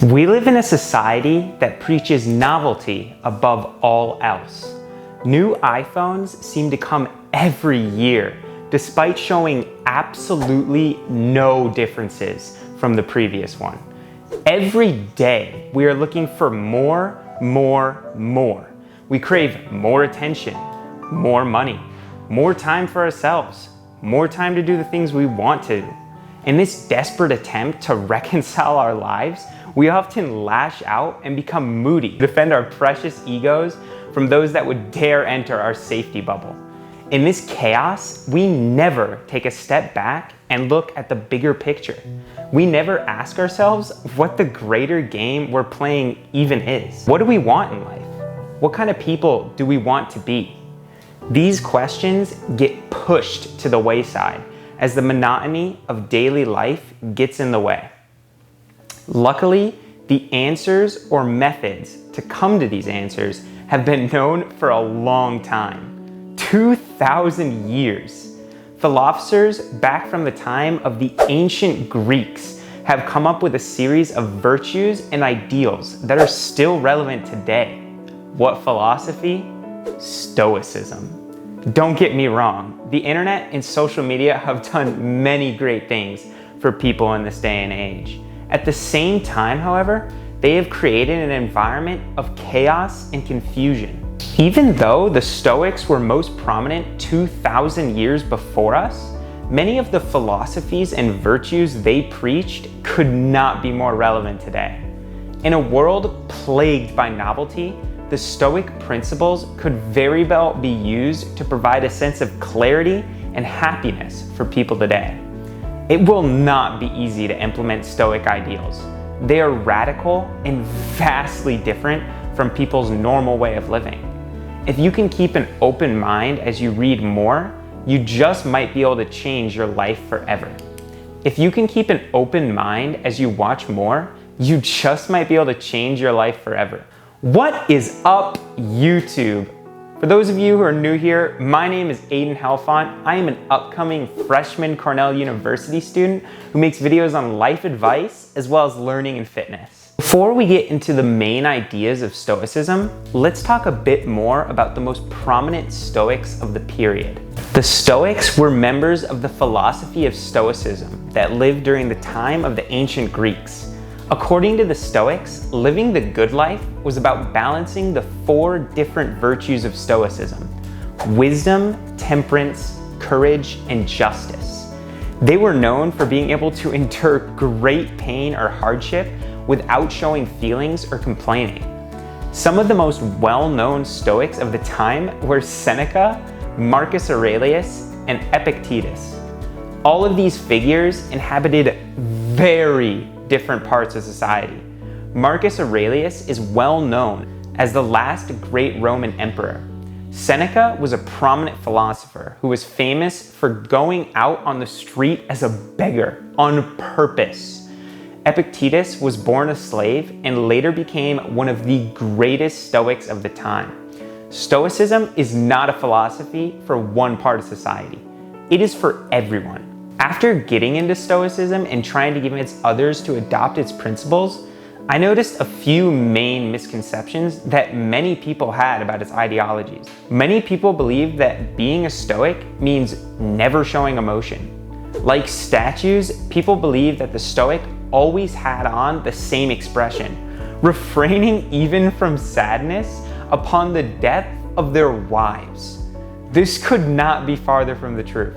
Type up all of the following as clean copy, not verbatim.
We live in a society that preaches novelty above all else. New iPhones seem to come every year, despite showing absolutely no differences from the previous one. Every day, we are looking for more. We crave more attention, more money, more time for ourselves, more time to do the things we want to. In this desperate attempt to reconcile our lives, we often lash out and become moody, defend our precious egos from those that would dare enter our safety bubble. In this chaos, we never take a step back and look at the bigger picture. We never ask ourselves what the greater game we're playing even is. What do we want in life? What kind of people do we want to be? These questions get pushed to the wayside as the monotony of daily life gets in the way. Luckily, the answers or methods to come to these answers have been known for a long time. 2,000 years. Philosophers back from the time of the ancient Greeks have come up with a series of virtues and ideals that are still relevant today. What philosophy? Stoicism. Don't get me wrong, the internet and social media have done many great things for people in this day and age. At the same time, however, they have created an environment of chaos and confusion. Even though the Stoics were most prominent 2,000 years before us, many of the philosophies and virtues they preached could not be more relevant today. In a world plagued by novelty, the Stoic principles could very well be used to provide a sense of clarity and happiness for people today. It will not be easy to implement Stoic ideals. They are radical and vastly different from people's normal way of living. If you can keep an open mind as you read more, you just might be able to change your life forever. If you can keep an open mind as you watch more, you just might be able to change your life forever. What is up, YouTube? For those of you who are new here, my name is Aidan Helfant. I am an upcoming freshman Cornell University student who makes videos on life advice as well as learning and fitness. Before we get into the main ideas of Stoicism, let's talk a bit more about the most prominent Stoics of the period. The Stoics were members of the philosophy of Stoicism that lived during the time of the ancient Greeks. According to the Stoics, living the good life was about balancing the 4 different virtues of Stoicism: wisdom, temperance, courage, and justice. They were known for being able to endure great pain or hardship without showing feelings or complaining. Some of the most well-known Stoics of the time were Seneca, Marcus Aurelius, and Epictetus. All of these figures inhabited very different parts of society. Marcus Aurelius is well known as the last great Roman emperor. Seneca was a prominent philosopher who was famous for going out on the street as a beggar on purpose. Epictetus was born a slave and later became one of the greatest Stoics of the time. Stoicism is not a philosophy for one part of society. It is for everyone. After getting into Stoicism and trying to convince others to adopt its principles, I noticed a few main misconceptions that many people had about its ideologies. Many people believe that being a Stoic means never showing emotion. Like statues, people believe that the Stoic always had on the same expression, refraining even from sadness upon the death of their wives. This could not be farther from the truth.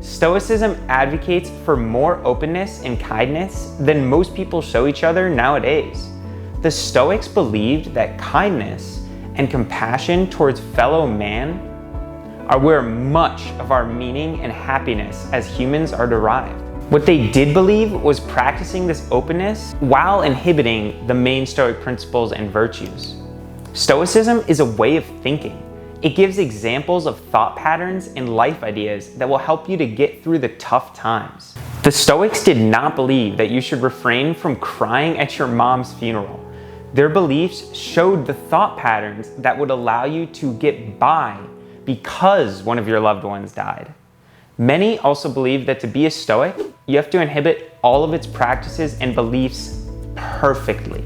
Stoicism advocates for more openness and kindness than most people show each other nowadays. The Stoics believed that kindness and compassion towards fellow man are where much of our meaning and happiness as humans are derived. What they did believe was practicing this openness while inhibiting the main Stoic principles and virtues. Stoicism is a way of thinking. It gives examples of thought patterns and life ideas that will help you to get through the tough times. The Stoics did not believe that you should refrain from crying at your mom's funeral. Their beliefs showed the thought patterns that would allow you to get by because one of your loved ones died. Many also believe that to be a Stoic, you have to inhibit all of its practices and beliefs perfectly.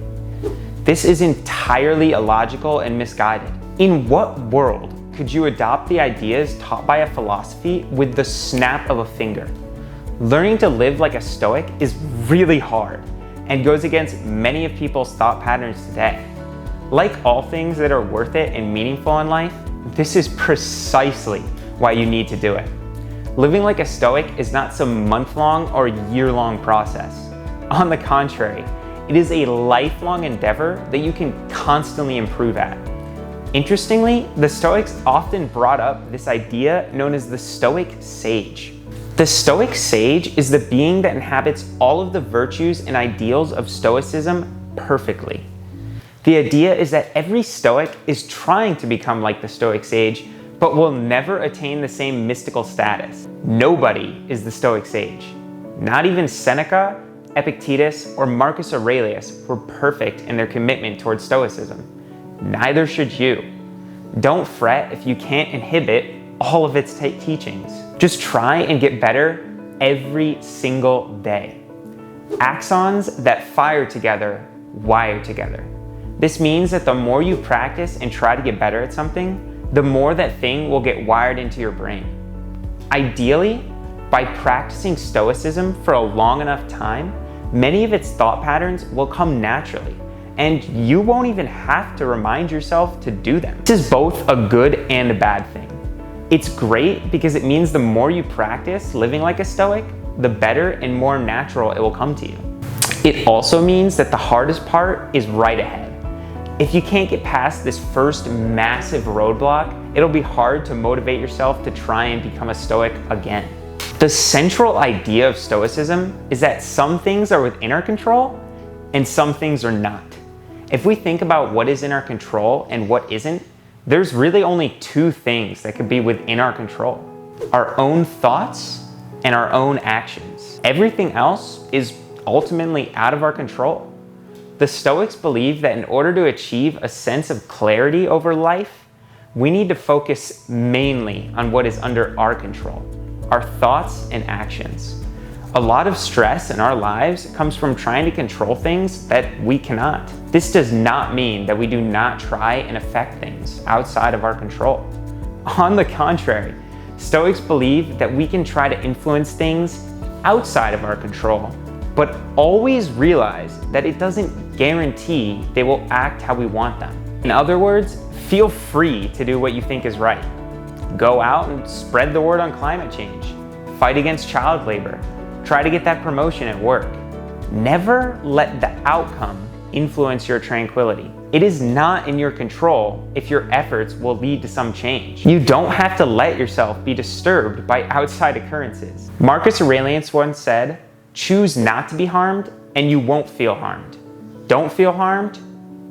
This is entirely illogical and misguided. In what world could you adopt the ideas taught by a philosophy with the snap of a finger? Learning to live like a Stoic is really hard and goes against many of people's thought patterns today. Like all things that are worth it and meaningful in life, this is precisely why you need to do it. Living like a Stoic is not some month-long or year-long process. On the contrary, it is a lifelong endeavor that you can constantly improve at. Interestingly, the Stoics often brought up this idea known as the Stoic sage. The Stoic sage is the being that inhabits all of the virtues and ideals of Stoicism perfectly. The idea is that every Stoic is trying to become like the Stoic sage, but will never attain the same mystical status. Nobody is the Stoic sage. Not even Seneca, Epictetus, or Marcus Aurelius were perfect in their commitment towards Stoicism. Neither should you. Don't fret if you can't inhibit all of its teachings. Just try and get better every single day. Axons that fire together, wire together. This means that the more you practice and try to get better at something, the more that thing will get wired into your brain. Ideally, by practicing Stoicism for a long enough time, many of its thought patterns will come naturally, and you won't even have to remind yourself to do them. This is both a good and a bad thing. It's great because it means the more you practice living like a Stoic, the better and more natural it will come to you. It also means that the hardest part is right ahead. If you can't get past this first massive roadblock, it'll be hard to motivate yourself to try and become a Stoic again. The central idea of Stoicism is that some things are within our control and some things are not. If we think about what is in our control and what isn't, there's really only two things that could be within our control: our own thoughts and our own actions. Everything else is ultimately out of our control. The Stoics believe that in order to achieve a sense of clarity over life, we need to focus mainly on what is under our control, our thoughts and actions. A lot of stress in our lives comes from trying to control things that we cannot. This does not mean that we do not try and affect things outside of our control. On the contrary, Stoics believe that we can try to influence things outside of our control, but always realize that it doesn't guarantee they will act how we want them. In other words, feel free to do what you think is right. Go out and spread the word on climate change. Fight against child labor. Try to get that promotion at work. Never let the outcome influence your tranquility. It is not in your control if your efforts will lead to some change. You don't have to let yourself be disturbed by outside occurrences. Marcus Aurelius once said, "Choose not to be harmed and you won't feel harmed. Don't feel harmed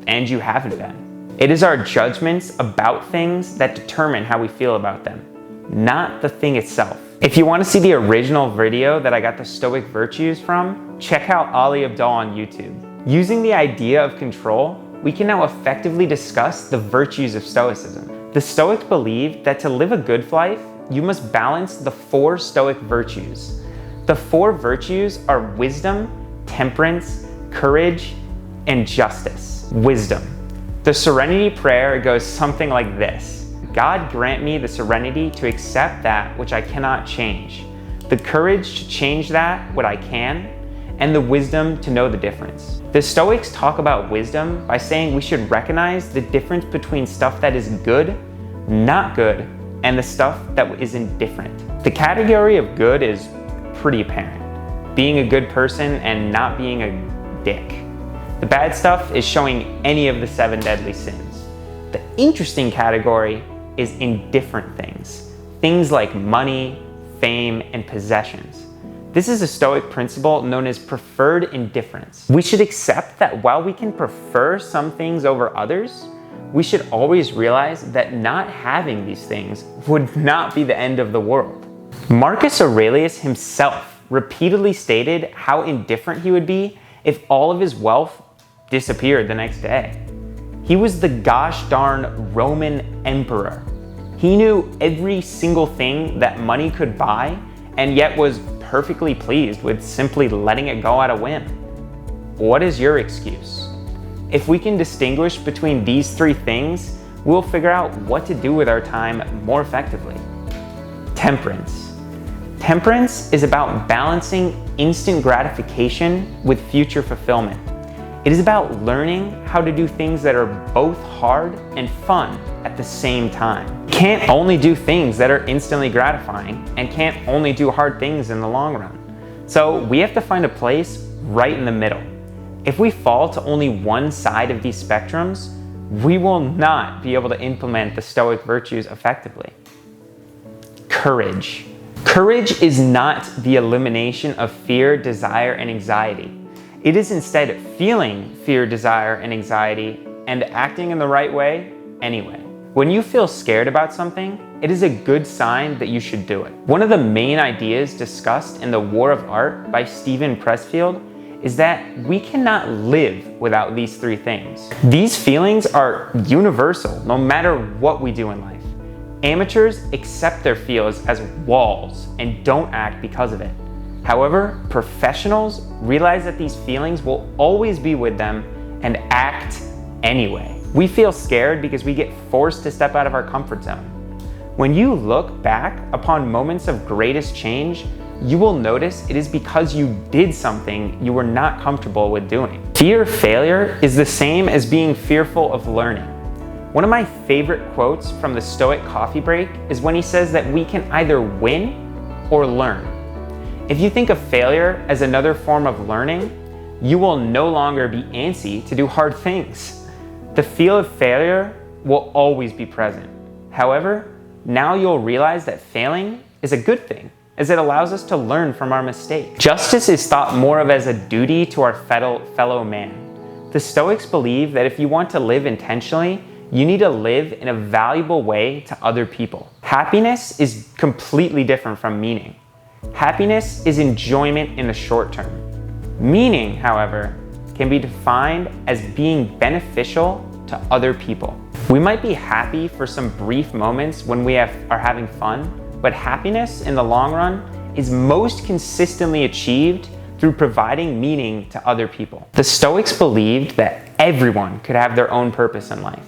and you haven't been." It is our judgments about things that determine how we feel about them, not the thing itself. If you want to see the original video that I got the Stoic virtues from, check out Ali Abdal on YouTube. Using the idea of control, we can now effectively discuss the virtues of Stoicism. The Stoics believe that to live a good life, you must balance the 4 Stoic virtues. The 4 virtues are wisdom, temperance, courage, and justice. Wisdom. The serenity prayer goes something like this: God grant me the serenity to accept that which I cannot change, the courage to change that what I can, and the wisdom to know the difference. The Stoics talk about wisdom by saying we should recognize the difference between stuff that is good, not good, and the stuff that is indifferent. The category of good is pretty apparent: being a good person and not being a dick. The bad stuff is showing any of the 7 deadly sins. The interesting category is indifferent things. Things like money, fame, and possessions. This is a Stoic principle known as preferred indifference. We should accept that while we can prefer some things over others, we should always realize that not having these things would not be the end of the world. Marcus Aurelius himself repeatedly stated how indifferent he would be if all of his wealth disappeared the next day. He was the gosh darn Roman emperor. He knew every single thing that money could buy and yet was perfectly pleased with simply letting it go at a whim. What is your excuse? If we can distinguish between these three things, we'll figure out what to do with our time more effectively. Temperance. Temperance is about balancing instant gratification with future fulfillment. It is about learning how to do things that are both hard and fun at the same time. You can't only do things that are instantly gratifying and can't only do hard things in the long run. So we have to find a place right in the middle. If we fall to only one side of these spectrums, we will not be able to implement the Stoic virtues effectively. Courage. Courage is not the elimination of fear, desire, and anxiety. It is instead feeling fear, desire, and anxiety and acting in the right way anyway. When you feel scared about something, it is a good sign that you should do it. One of the main ideas discussed in The War of Art by Steven Pressfield is that we cannot live without these three things. These feelings are universal no matter what we do in life. Amateurs accept their feels as walls and don't act because of it. However, professionals realize that these feelings will always be with them and act anyway. We feel scared because we get forced to step out of our comfort zone. When you look back upon moments of greatest change, you will notice it is because you did something you were not comfortable with doing. Fear of failure is the same as being fearful of learning. One of my favorite quotes from the Stoic coffee break is when he says that we can either win or learn. If you think of failure as another form of learning, you will no longer be antsy to do hard things. The feel of failure will always be present. However, now you'll realize that failing is a good thing, as it allows us to learn from our mistakes. Justice is thought more of as a duty to our fellow man. The Stoics believe that if you want to live intentionally, you need to live in a valuable way to other people. Happiness is completely different from meaning. Happiness is enjoyment in the short term. Meaning, however, can be defined as being beneficial to other people. We might be happy for some brief moments when we are having fun, but happiness in the long run is most consistently achieved through providing meaning to other people. The Stoics believed that everyone could have their own purpose in life.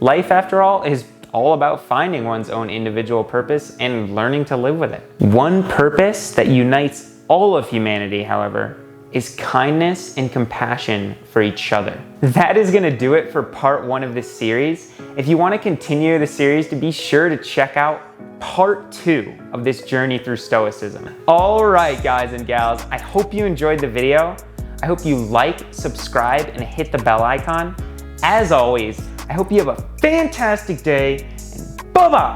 Life, after all, is all about finding one's own individual purpose and learning to live with it. One purpose that unites all of humanity, however, is kindness and compassion for each other. That is gonna do it for part 1 of this series. If you wanna continue the series, to be sure to check out part 2 of this journey through Stoicism. All right, guys and gals, I hope you enjoyed the video. I hope you like, subscribe, and hit the bell icon. As always, I hope you have a fantastic day, and bye-bye.